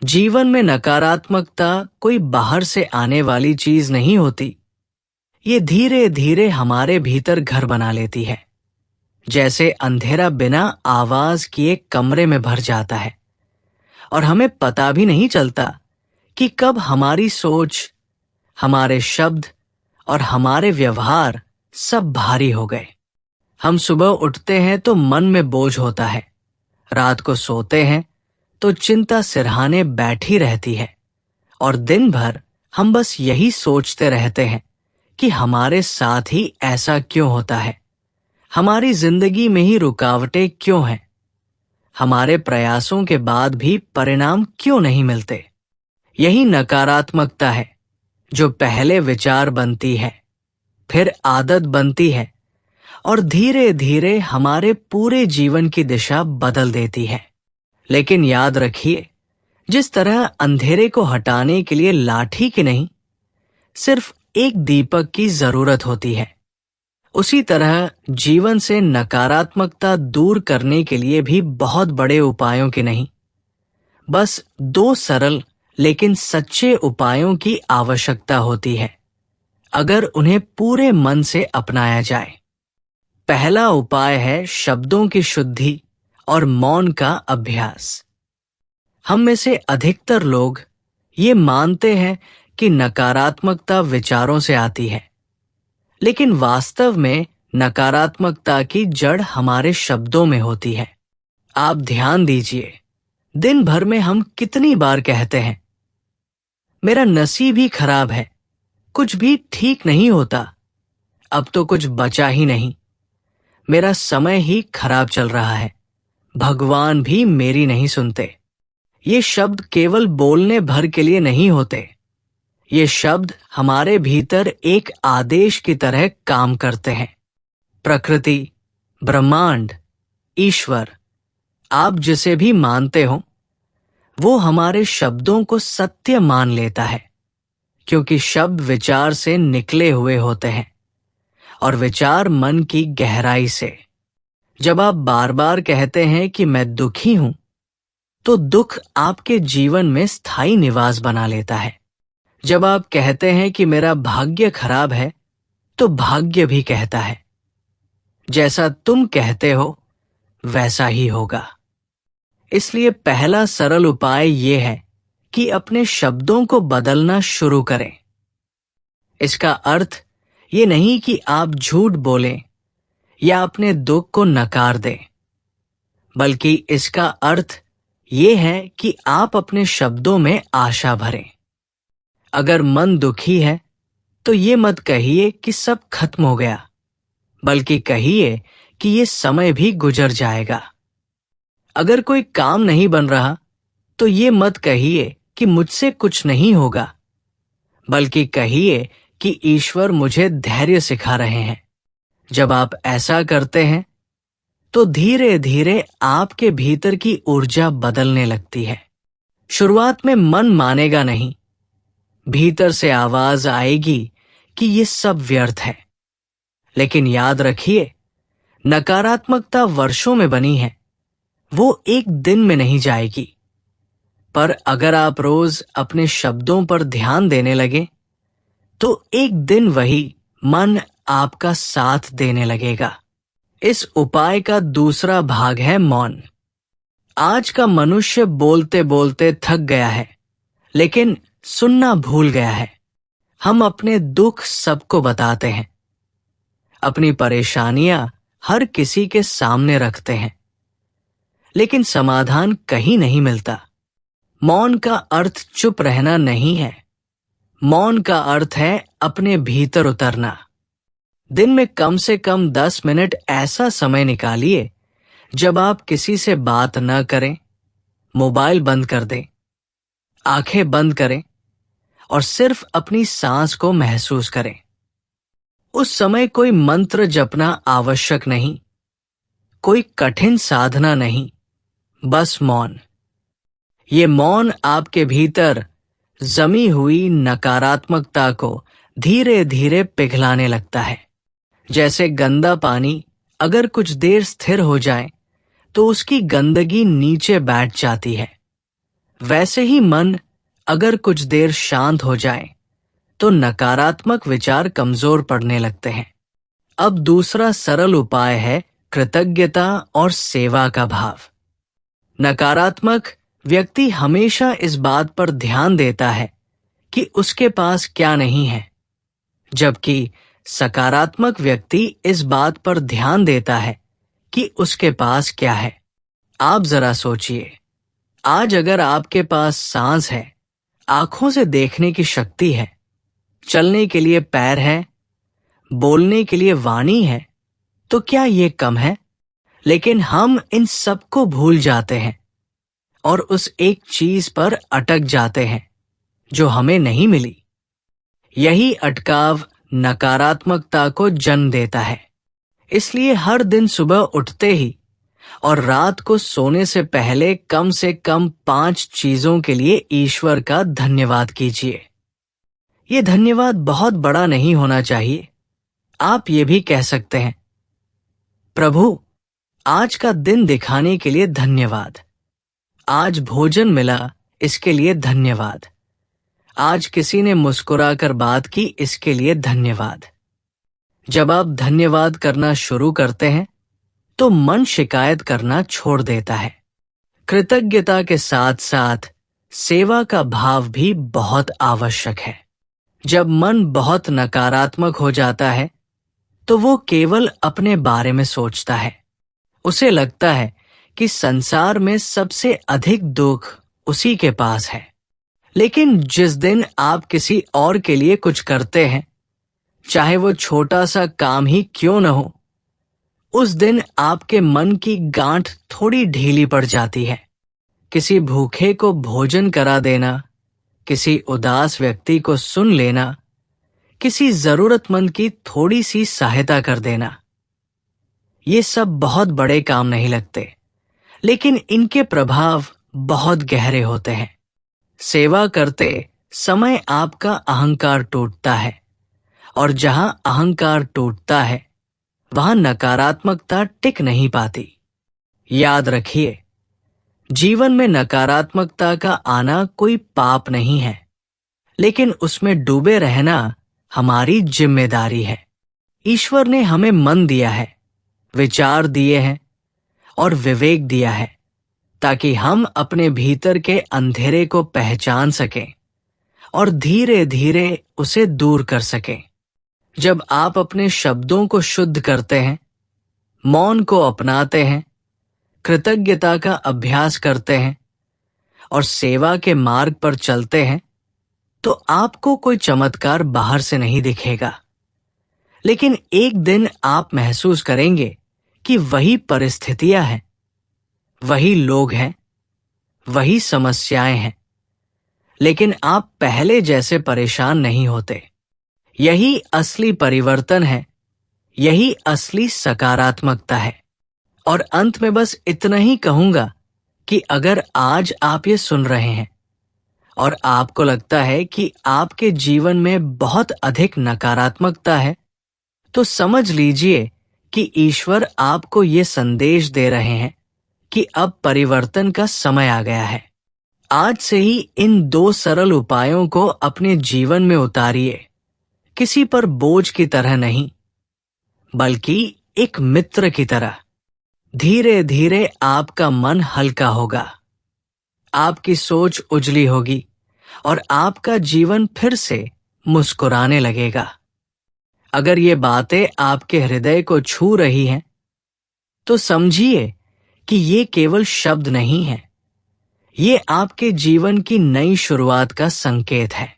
जीवन में नकारात्मकता कोई बाहर से आने वाली चीज नहीं होती। ये धीरे धीरे हमारे भीतर घर बना लेती है। जैसे अंधेरा बिना आवाज किए कमरे में भर जाता है और हमें पता भी नहीं चलता कि कब हमारी सोच, हमारे शब्द और हमारे व्यवहार सब भारी हो गए। हम सुबह उठते हैं तो मन में बोझ होता है, रात को सोते हैं तो चिंता सिरहाने बैठी रहती है और दिन भर हम बस यही सोचते रहते हैं कि हमारे साथ ही ऐसा क्यों होता है, हमारी जिंदगी में ही रुकावटें क्यों हैं, हमारे प्रयासों के बाद भी परिणाम क्यों नहीं मिलते। यही नकारात्मकता है जो पहले विचार बनती है, फिर आदत बनती है और धीरे धीरे हमारे पूरे जीवन की दिशा बदल देती है। लेकिन याद रखिए, जिस तरह अंधेरे को हटाने के लिए लाठी की नहीं, सिर्फ एक दीपक की जरूरत होती है, उसी तरह जीवन से नकारात्मकता दूर करने के लिए भी बहुत बड़े उपायों की नहीं, बस दो सरल लेकिन सच्चे उपायों की आवश्यकता होती है, अगर उन्हें पूरे मन से अपनाया जाए। पहला उपाय है शब्दों की शुद्धि और मौन का अभ्यास। हम में से अधिकतर लोग ये मानते हैं कि नकारात्मकता विचारों से आती है, लेकिन वास्तव में नकारात्मकता की जड़ हमारे शब्दों में होती है। आप ध्यान दीजिए, दिन भर में हम कितनी बार कहते हैं, मेरा नसीब ही खराब है, कुछ भी ठीक नहीं होता, अब तो कुछ बचा ही नहीं, मेरा समय ही खराब चल रहा है, भगवान भी मेरी नहीं सुनते। ये शब्द केवल बोलने भर के लिए नहीं होते। ये शब्द हमारे भीतर एक आदेश की तरह काम करते हैं। प्रकृति, ब्रह्मांड, ईश्वर, आप जिसे भी मानते हो, वो हमारे शब्दों को सत्य मान लेता है, क्योंकि शब्द विचार से निकले हुए होते हैं और विचार मन की गहराई से। जब आप बार बार कहते हैं कि मैं दुखी हूं, तो दुख आपके जीवन में स्थायी निवास बना लेता है। जब आप कहते हैं कि मेरा भाग्य खराब है, तो भाग्य भी कहता है, जैसा तुम कहते हो वैसा ही होगा। इसलिए पहला सरल उपाय ये है कि अपने शब्दों को बदलना शुरू करें। इसका अर्थ ये नहीं कि आप झूठ बोलें या अपने दुख को नकार दें, बल्कि इसका अर्थ ये है कि आप अपने शब्दों में आशा भरें। अगर मन दुखी है तो ये मत कहिए कि सब खत्म हो गया, बल्कि कहिए कि ये समय भी गुजर जाएगा। अगर कोई काम नहीं बन रहा तो ये मत कहिए कि मुझसे कुछ नहीं होगा, बल्कि कहिए कि ईश्वर मुझे धैर्य सिखा रहे हैं। जब आप ऐसा करते हैं तो धीरे धीरे आपके भीतर की ऊर्जा बदलने लगती है। शुरुआत में मन मानेगा नहीं, भीतर से आवाज आएगी कि ये सब व्यर्थ है। लेकिन याद रखिए, नकारात्मकता वर्षों में बनी है, वो एक दिन में नहीं जाएगी। पर अगर आप रोज अपने शब्दों पर ध्यान देने लगे, तो एक दिन वही मन आपका साथ देने लगेगा। इस उपाय का दूसरा भाग है मौन। आज का मनुष्य बोलते बोलते थक गया है, लेकिन सुनना भूल गया है। हम अपने दुख सबको बताते हैं, अपनी परेशानियां हर किसी के सामने रखते हैं, लेकिन समाधान कहीं नहीं मिलता। मौन का अर्थ चुप रहना नहीं है, मौन का अर्थ है अपने भीतर उतरना। दिन में कम से कम 10 मिनट ऐसा समय निकालिए जब आप किसी से बात न करें, मोबाइल बंद कर दें, आंखें बंद करें और सिर्फ अपनी सांस को महसूस करें। उस समय कोई मंत्र जपना आवश्यक नहीं, कोई कठिन साधना नहीं, बस मौन। ये मौन आपके भीतर जमी हुई नकारात्मकता को धीरे धीरे पिघलाने लगता है। जैसे गंदा पानी अगर कुछ देर स्थिर हो जाए तो उसकी गंदगी नीचे बैठ जाती है, वैसे ही मन अगर कुछ देर शांत हो जाए तो नकारात्मक विचार कमजोर पड़ने लगते हैं। अब दूसरा सरल उपाय है कृतज्ञता और सेवा का भाव। नकारात्मक व्यक्ति हमेशा इस बात पर ध्यान देता है कि उसके पास क्या नहीं है, जबकि सकारात्मक व्यक्ति इस बात पर ध्यान देता है कि उसके पास क्या है। आप जरा सोचिए, आज अगर आपके पास सांस है, आंखों से देखने की शक्ति है, चलने के लिए पैर है, बोलने के लिए वाणी है, तो क्या ये कम है? लेकिन हम इन सबको भूल जाते हैं और उस एक चीज पर अटक जाते हैं जो हमें नहीं मिली। यही अटकाव नकारात्मकता को जन्म देता है। इसलिए हर दिन सुबह उठते ही और रात को सोने से पहले कम से कम 5 चीजों के लिए ईश्वर का धन्यवाद कीजिए। ये धन्यवाद बहुत बड़ा नहीं होना चाहिए। आप ये भी कह सकते हैं, प्रभु, आज का दिन दिखाने के लिए धन्यवाद। आज भोजन मिला, इसके लिए धन्यवाद। आज किसी ने मुस्कुराकर बात की, इसके लिए धन्यवाद। जब आप धन्यवाद करना शुरू करते हैं तो मन शिकायत करना छोड़ देता है। कृतज्ञता के साथ साथ सेवा का भाव भी बहुत आवश्यक है। जब मन बहुत नकारात्मक हो जाता है तो वो केवल अपने बारे में सोचता है। उसे लगता है कि संसार में सबसे अधिक दुख उसी के पास है। लेकिन जिस दिन आप किसी और के लिए कुछ करते हैं, चाहे वो छोटा सा काम ही क्यों न हो, उस दिन आपके मन की गांठ थोड़ी ढीली पड़ जाती है। किसी भूखे को भोजन करा देना, किसी उदास व्यक्ति को सुन लेना, किसी जरूरतमंद की थोड़ी सी सहायता कर देना, ये सब बहुत बड़े काम नहीं लगते, लेकिन इनके प्रभाव बहुत गहरे होते हैं। सेवा करते समय आपका अहंकार टूटता है, और जहां अहंकार टूटता है वहां नकारात्मकता टिक नहीं पाती। याद रखिए, जीवन में नकारात्मकता का आना कोई पाप नहीं है, लेकिन उसमें डूबे रहना हमारी जिम्मेदारी है। ईश्वर ने हमें मन दिया है, विचार दिए हैं और विवेक दिया है, ताकि हम अपने भीतर के अंधेरे को पहचान सकें और धीरे धीरे उसे दूर कर सकें। जब आप अपने शब्दों को शुद्ध करते हैं, मौन को अपनाते हैं, कृतज्ञता का अभ्यास करते हैं और सेवा के मार्ग पर चलते हैं, तो आपको कोई चमत्कार बाहर से नहीं दिखेगा। लेकिन एक दिन आप महसूस करेंगे कि वही परिस्थितियां हैं, वही लोग हैं, वही समस्याएं हैं, लेकिन आप पहले जैसे परेशान नहीं होते। यही असली परिवर्तन है, यही असली सकारात्मकता है। और अंत में बस इतना ही कहूंगा कि अगर आज आप ये सुन रहे हैं और आपको लगता है कि आपके जीवन में बहुत अधिक नकारात्मकता है, तो समझ लीजिए कि ईश्वर आपको ये संदेश दे रहे हैं कि अब परिवर्तन का समय आ गया है। आज से ही इन 2 सरल उपायों को अपने जीवन में उतारिए, किसी पर बोझ की तरह नहीं, बल्कि एक मित्र की तरह। धीरे धीरे आपका मन हल्का होगा, आपकी सोच उजली होगी और आपका जीवन फिर से मुस्कुराने लगेगा। अगर ये बातें आपके हृदय को छू रही हैं, तो समझिए कि ये केवल शब्द नहीं है, ये आपके जीवन की नई शुरुआत का संकेत है।